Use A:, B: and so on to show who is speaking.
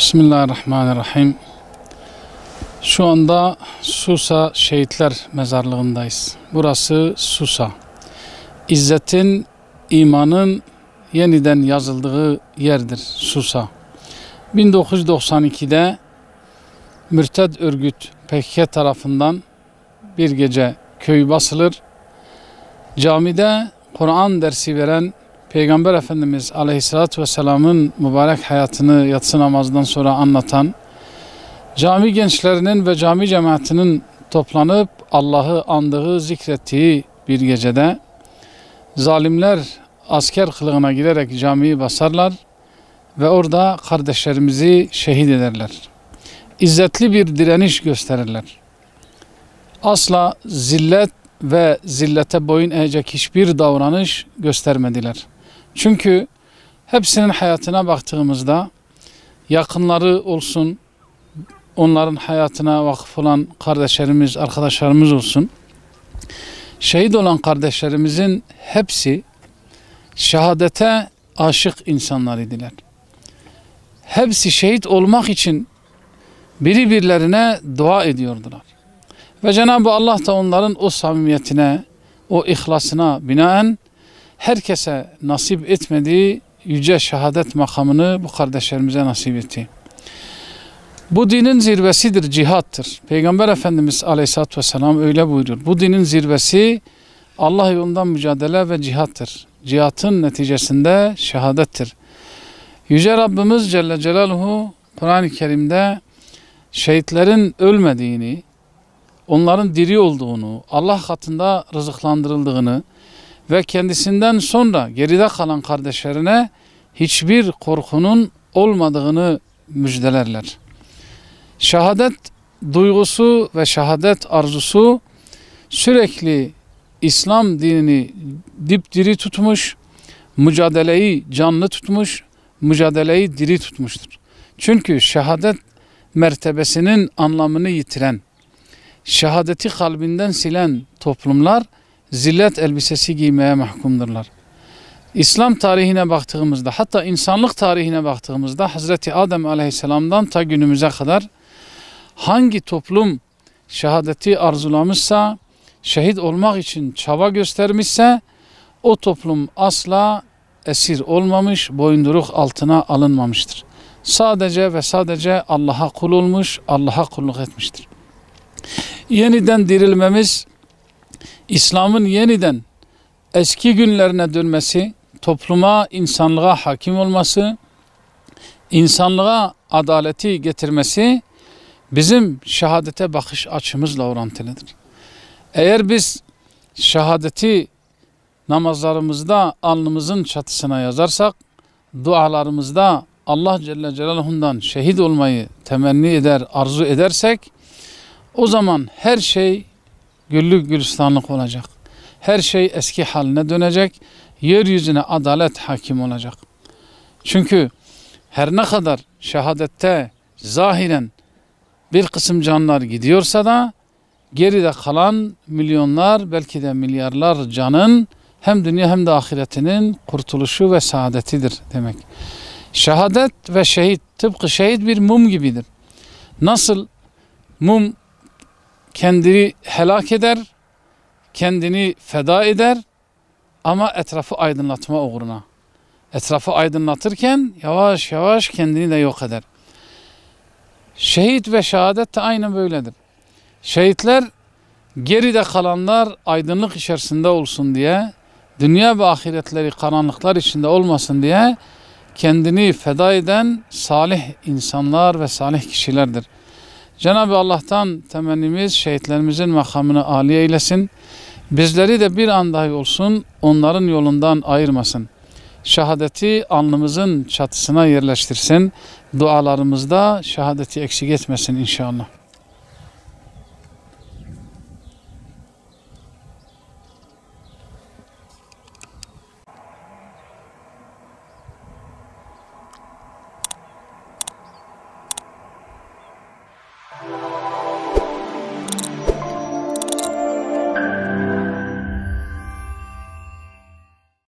A: Bismillahirrahmanirrahim. Şu anda Susa Şehitler Mezarlığı'ndayız. Burası Susa. İzzetin, imanın yeniden yazıldığı yerdir Susa. 1992'de mürted örgüt PKK tarafından bir gece köy basılır. Camide Kur'an dersi veren Peygamber Efendimiz Aleyhisselatü Vesselam'ın mübarek hayatını yatsı namazdan sonra anlatan, cami gençlerinin ve cami cemaatinin toplanıp Allah'ı andığı, zikrettiği bir gecede zalimler asker kılığına girerek camiyi basarlar ve orada kardeşlerimizi şehit ederler. İzzetli bir direniş gösterirler. Asla zillet ve zillete boyun eğecek hiçbir davranış göstermediler. Çünkü hepsinin hayatına baktığımızda yakınları olsun, onların hayatına vakıf olan kardeşlerimiz, arkadaşlarımız olsun, şehit olan kardeşlerimizin hepsi şehadete aşık insanlar idiler. Hepsi şehit olmak için birbirlerine dua ediyordular. Ve Cenab-ı Allah da onların o samimiyetine, o ihlasına binaen herkese nasip etmediği yüce şehadet makamını bu kardeşlerimize nasip etti. Bu dinin zirvesidir, cihattır. Peygamber Efendimiz Aleyhisselatü Vesselam öyle buyuruyor. Bu dinin zirvesi Allah yolundan mücadele ve cihattır. Cihatın neticesinde şehadettir. Yüce Rabbimiz Celle Celaluhu Kur'an-ı Kerim'de şehitlerin ölmediğini, onların diri olduğunu, Allah katında rızıklandırıldığını ve kendisinden sonra geride kalan kardeşlerine hiçbir korkunun olmadığını müjdelerler. Şehadet duygusu ve şehadet arzusu sürekli İslam dinini dipdiri tutmuş, mücadeleyi canlı tutmuş, mücadeleyi diri tutmuştur. Çünkü şehadet mertebesinin anlamını yitiren, şehadeti kalbinden silen toplumlar zillet elbisesi giymeye mahkumdurlar. İslam tarihine baktığımızda, hatta insanlık tarihine baktığımızda Hazreti Adem Aleyhisselam'dan ta günümüze kadar hangi toplum şehadeti arzulamışsa, şehit olmak için çaba göstermişse o toplum asla esir olmamış, boyunduruk altına alınmamıştır. Sadece ve sadece Allah'a kul olmuş, Allah'a kulluk etmiştir. Yeniden dirilmemiz, İslam'ın yeniden eski günlerine dönmesi, topluma, insanlığa hakim olması, insanlığa adaleti getirmesi bizim şehadete bakış açımızla orantılıdır. Eğer biz şehadeti namazlarımızda alnımızın çatısına yazarsak, dualarımızda Allah Celle Celaluhu'ndan şehit olmayı temenni eder, arzu edersek, o zaman her şey güllük gülistanlık olacak. Her şey eski haline dönecek. Yeryüzüne adalet hakim olacak. Çünkü her ne kadar şehadette zahiren bir kısım canlar gidiyorsa da geride kalan milyonlar, belki de milyarlar canın hem dünya hem de ahiretinin kurtuluşu ve saadetidir demek. Şehadet ve şehit tıpkı şehit bir mum gibidir. Nasıl mum kendini helak eder, kendini feda eder ama etrafı aydınlatma uğruna. Etrafı aydınlatırken yavaş yavaş kendini de yok eder. Şehit ve şehadet de aynen böyledir. Şehitler geride kalanlar aydınlık içerisinde olsun diye, dünya ve ahiretleri karanlıklar içinde olmasın diye kendini feda eden salih insanlar ve salih kişilerdir. Cenab-ı Allah'tan temennimiz şehitlerimizin makamını âli eylesin. Bizleri de bir an dahi olsun onların yolundan ayırmasın. Şehadeti alnımızın çatısına yerleştirsin. Dualarımızda şehadeti eksik etmesin inşallah.